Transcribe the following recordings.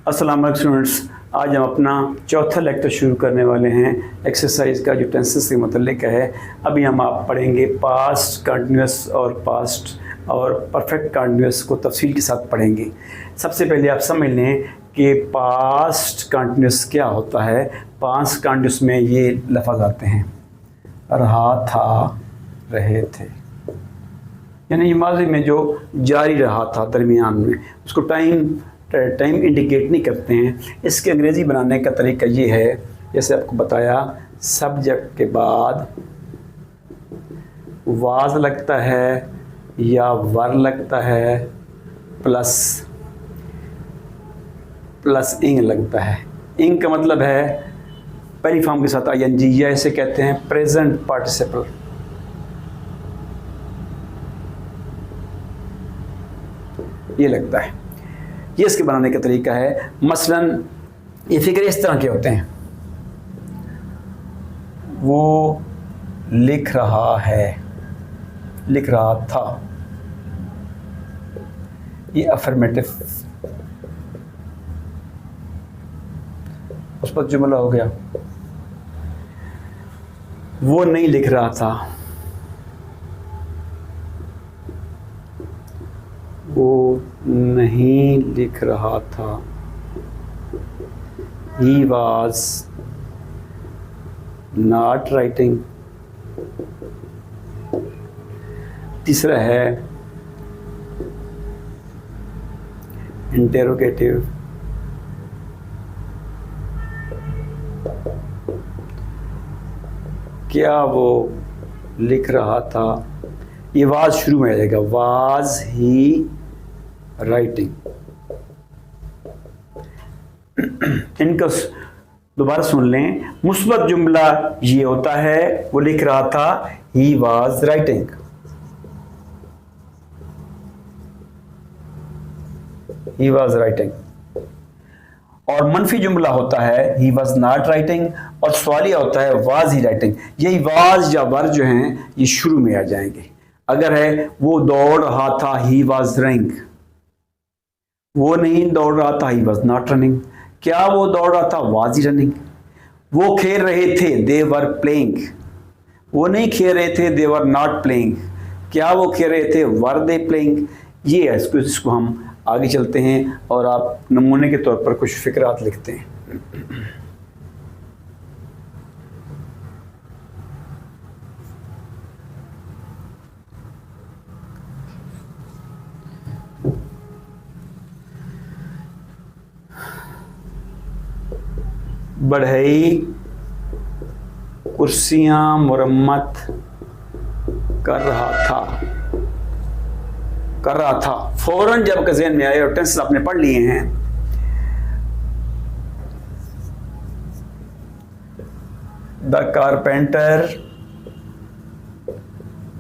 अस्सलाम वालेकुम स्टूडेंट्स, आज हम अपना चौथा लेक्चर शुरू करने वाले हैं एक्सरसाइज का जो टेंसेस से मुतल्लिक है। अभी हम आप पढ़ेंगे पास्ट कंटिन्यूस और पास्ट और परफेक्ट कंटिन्यूस को तफसील के साथ पढ़ेंगे। सबसे पहले आप समझ लें कि पास्ट कंटिन्यूस क्या होता है। पास्ट कंटिन्यूस में ये लफ्ज़ आते हैं रहा था, रहे थे, यानी ये माज़ी में जो जारी रहा था दरमियान में, उसको टाइम इंडिकेट नहीं करते हैं। इसके अंग्रेज़ी बनाने का तरीका ये है, जैसे आपको बताया, सब्जेक्ट के बाद वाज लगता है या वर लगता है प्लस इंग लगता है। इंग का मतलब है पहली फॉर्म के साथ आईएनजी, या इसे कहते हैं प्रेजेंट पार्टिसिपल। ये लगता है, ये इसके बनाने का तरीका है। मसलन ये फिक्र इस तरह के होते हैं, वो लिख रहा है, लिख रहा था, ये अफर्मेटिव उस पर जुमला हो गया। वो नहीं लिख रहा था, वो नहीं लिख रहा था, he was not writing। तीसरा है इंटेरोगेटिव, क्या वो लिख रहा था, ये वाज शुरू में आ जाएगा, वाज ही राइटिंग। इनका दोबारा सुन लें। मुस्बत जुमला ये होता है वो लिख रहा था, he was writing. He was writing. और मनफी जुमला होता है ही वाज नॉट राइटिंग, और सवालिया होता है वाज ही राइटिंग। यही वाज या वर जो हैं ये शुरू में आ जाएंगे। अगर है वो दौड़ रहा था, ही वाज रनिंग। वो नहीं दौड़ रहा था, ही वाज नॉट रनिंग। क्या वो दौड़ रहा था, वाज ही रनिंग। वो खेल रहे थे, दे वर प्लेइंग। वो नहीं खेल रहे थे, दे वर नॉट प्लेइंग। क्या वो खेल रहे थे, वर दे प्लेइंग। ये है, इसको हम आगे चलते हैं और आप नमूने के तौर पर कुछ फिक्रात लिखते हैं। बढ़ई कुर्सियां मुरम्मत कर रहा था। फौरन जब आपके ज़हन में आए और टेंसेस आपने पढ़ लिए हैं, the carpenter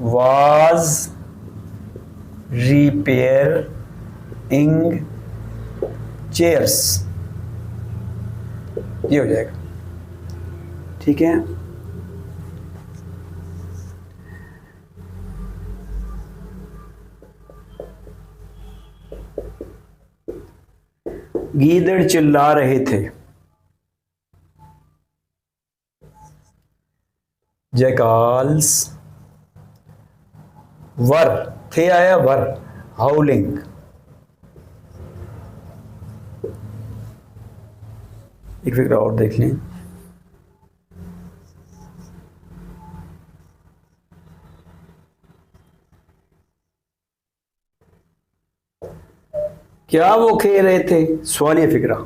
was repairing chairs, ये हो जाएगा। ठीक है, गीदड़ चिल्ला रहे थे, जैकाल्स वर थे आया वर हाउलिंग। एक फिक्र और देख लें, क्या वो खेल रहे थे, सवालिया फिक्रा।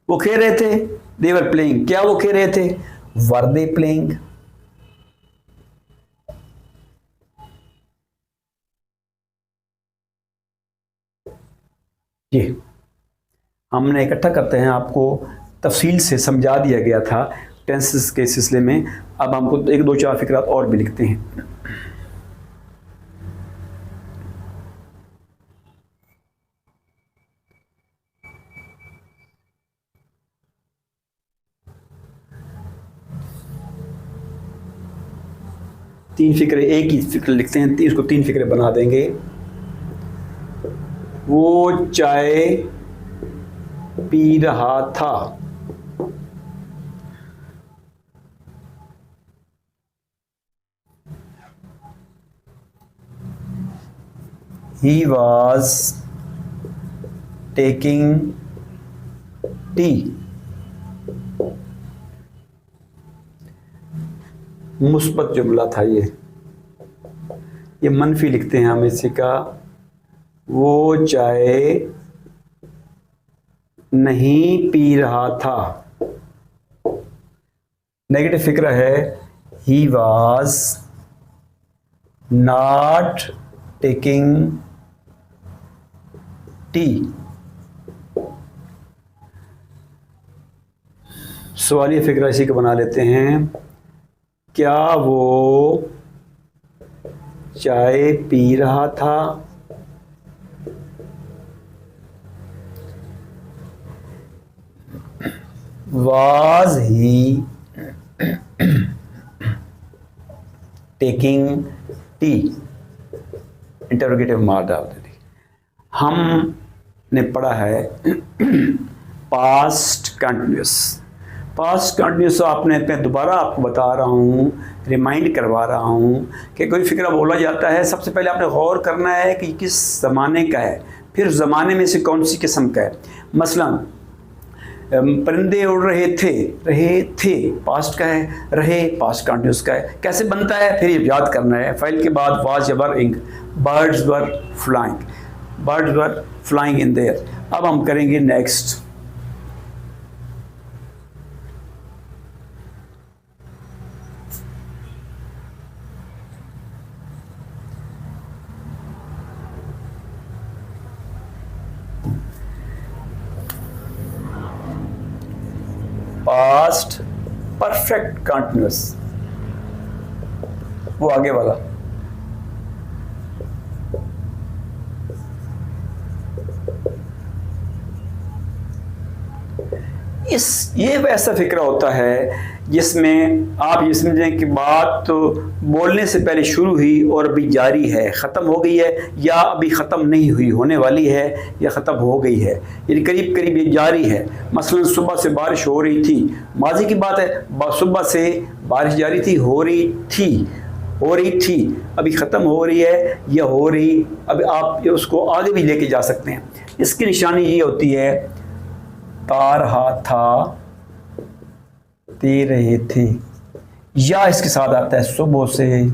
वो खेल रहे थे, दे वर प्लेइंग। क्या वो खेल रहे थे, वर दे प्लेइंग। ये हमने इकट्ठा करते हैं, आपको तफसील से समझा दिया गया था टेंसेस के सिलसिले में। अब हमको एक दो चार फिक्रात और भी लिखते हैं। तीन फिक्रे, एक ही फिक्र लिखते हैं, इसको तीन फिक्रे बना देंगे। वो चाय पी रहा था। He was taking tea. मुस्बत जुमला था ये मनफी लिखते हैं हम इसी का। वो चाय नहीं पी रहा था। नेगेटिव फिक्र है, he was not taking tea। सवालिया फिक्र इसी को बना लेते हैं, क्या वो चाय पी रहा था? Was he taking tea? Interrogative मार डाल देती। हमने पढ़ा है पास्ट कंटिन्यूस। पास्ट कंटिन्यूस आपने मैं दोबारा आपको बता रहा हूँ, रिमाइंड करवा रहा हूँ कि कोई फिक्रा बोला जाता है, सबसे पहले आपने गौर करना है कि किस ज़माने का है, फिर ज़माने में से कौन सी किस्म का है। मसलन परिंदे उड़ रहे थे पास्ट का है, रहे पास्ट कंटिन्यूस का है। कैसे बनता है फिर ये याद करना है। फाइल के बाद वाज या were ink, birds were flying in there. अब हम करेंगे नेक्स्ट। पास्ट परफेक्ट कंटिन्यूस, वो आगे वाला। ये वैसा फिक्रा होता है जिसमें आप ये समझें कि बात तो बोलने से पहले शुरू हुई और अभी जारी है, ख़त्म हो गई है, या अभी ख़त्म नहीं हुई, होने वाली है या ख़त्म हो गई है, यानी करीब करीब ये जारी है। मसलन सुबह से बारिश हो रही थी, माजी की बात है, सुबह से बारिश जारी थी, हो रही थी, अभी ख़त्म हो रही है या हो रही, अभी आप उसको आगे भी लेके जा सकते हैं। इसकी निशानी ये होती है, ता रहा था, दे रहे थे, या इसके साथ आता है सुबह से,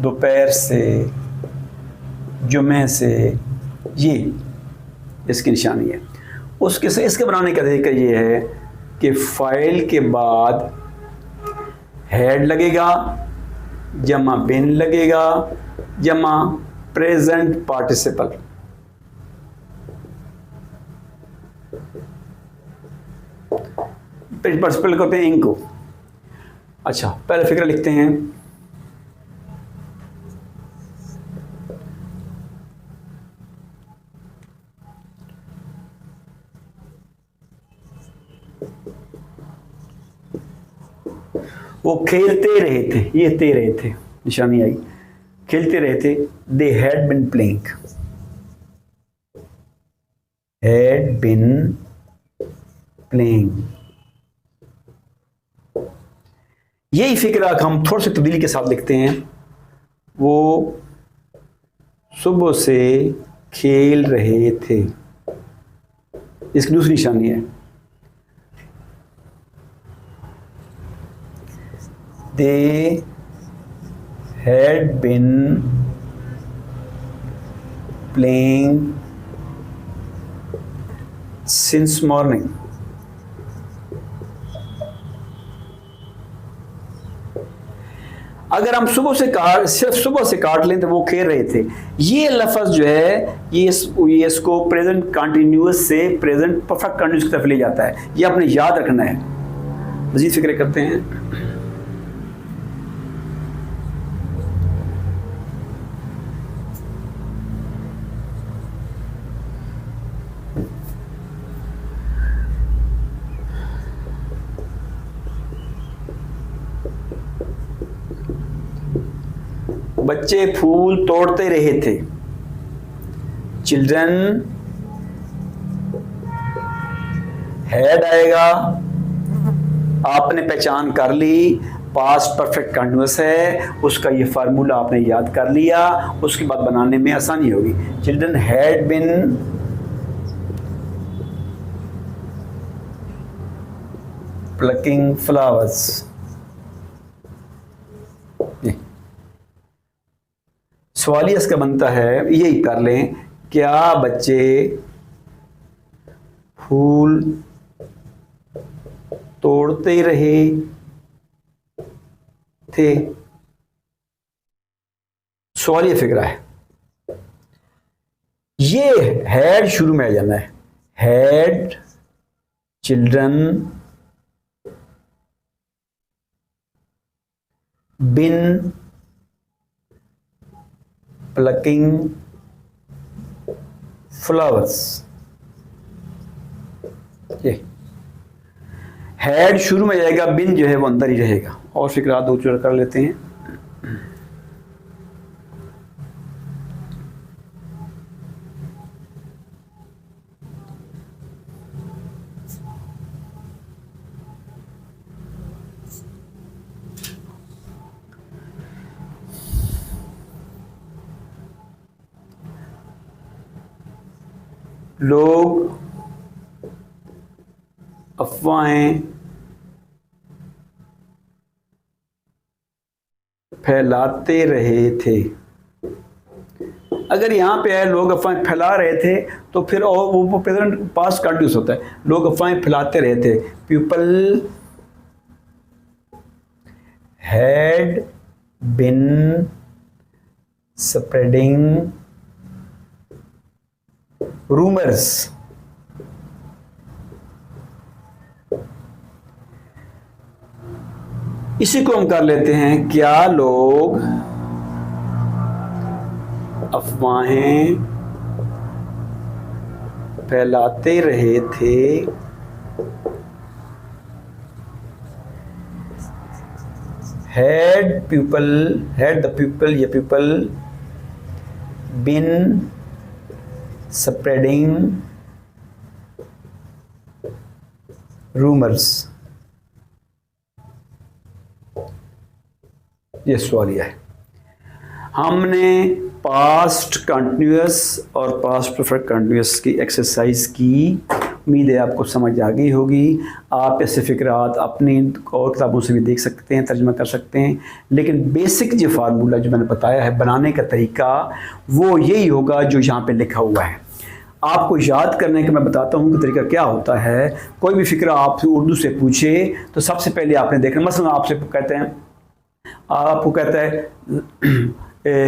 दोपहर से, जुमे से, ये इसकी निशानी है। उसके से इसके बनाने का तरीका ये है कि फाइल के बाद हेड लगेगा, जमा बिन लगेगा, जमा प्रेजेंट पार्टिसिपल। पार्टिसिपल करते हैं इनको। अच्छा, पहले फिक्र लिखते हैं। वो खेलते रहे थे, ये ते रहे थे, निशानी आई, खेलते रहे थे। They had been playing, had been playing. यही फिक्रा हम थोड़ी सी तब्दीली के साथ लिखते हैं, वो सुबह से खेल रहे थे, इसकी दूसरी निशानी है। They had been playing since morning. अगर हम सिर्फ सुबह से काट लें तो वो खेल रहे थे। ये लफ्ज़ जो है ये इसको प्रेजेंट कंटिन्यूअस से प्रेजेंट परफेक्ट कंटिन्यूअस की तरफ ले जाता है। ये आपने याद रखना है। मज़ीद फिक्र करते हैं। बच्चे फूल तोड़ते रहे थे। चिल्ड्रन हैड आएगा, आपने पहचान कर ली, पास्ट परफेक्ट कंटिन्यूअस है, उसका ये फार्मूला आपने याद कर लिया, उसके बाद बनाने में आसानी होगी। Children had been plucking flowers. सवालिया इसका बनता है, यही कर लें, क्या बच्चे फूल तोड़ते रहे थे? सवालिया फिक्रा है। ये हैड शुरू में आ जाना है, had children been plucking flowers. ये हैड शुरू में जाएगा, बिन जो है वो अंदर ही रहेगा। और फिक्रा दो चुर कर लेते हैं। लोग अफवाहें फैलाते रहे थे। अगर यहां पे है लोग अफवाहें फैला रहे थे, तो फिर और वो प्रेजेंट पास्ट कंटिन्यूअस होता है। लोग अफवाहें फैलाते रहे थे, people had been spreading rumours. इसी को हम कर लेते हैं, क्या लोग अफवाहें फैलाते रहे थे? हैड द पीपल या पीपल बिन स्प्रेडिंग रूमर्स। ये सवालिया है। हमने पास्ट कंटिन्यूअस और पास्ट परफेक्ट कंटिन्यूअस की एक्सरसाइज की। उम्मीद है आपको समझ आ गई होगी। आप ऐसे फिक्रात अपनी और किताबों से भी देख सकते हैं, तर्जमा कर सकते हैं। लेकिन बेसिक जो फार्मूला जो मैंने बताया है बनाने का तरीका, वो यही होगा जो यहाँ पे लिखा हुआ है। आपको याद करने का मैं बताता हूँ कि तरीका क्या होता है। कोई भी फिक्रा आपसे उर्दू से पूछे तो सबसे पहले आपने देखना, मसलन आपसे कहते हैं, आपको कहता है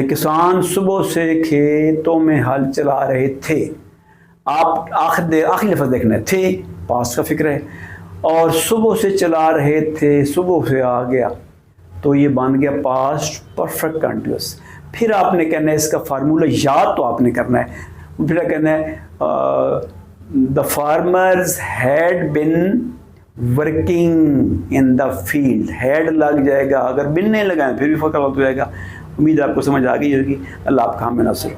किसान सुबह से खेतों में हल चला रहे थे। आप आखिरी लफ्ज़ देखना है, थे पास्ट का फिक्र है, और सुबह से चला रहे थे, सुबह से आ गया, तो ये बन गया पास्ट परफेक्ट कंटिन्यूअस। फिर आपने कहना है इसका फार्मूला याद तो आपने करना है। फिर कहना है the farmers had been working in the field. Had लग जाएगा, अगर बिन नहीं लगाए फिर भी फर्क हो जाएगा। उम्मीद है आपको समझ आ गई होगी। अल्लाह आपका हम नासिर।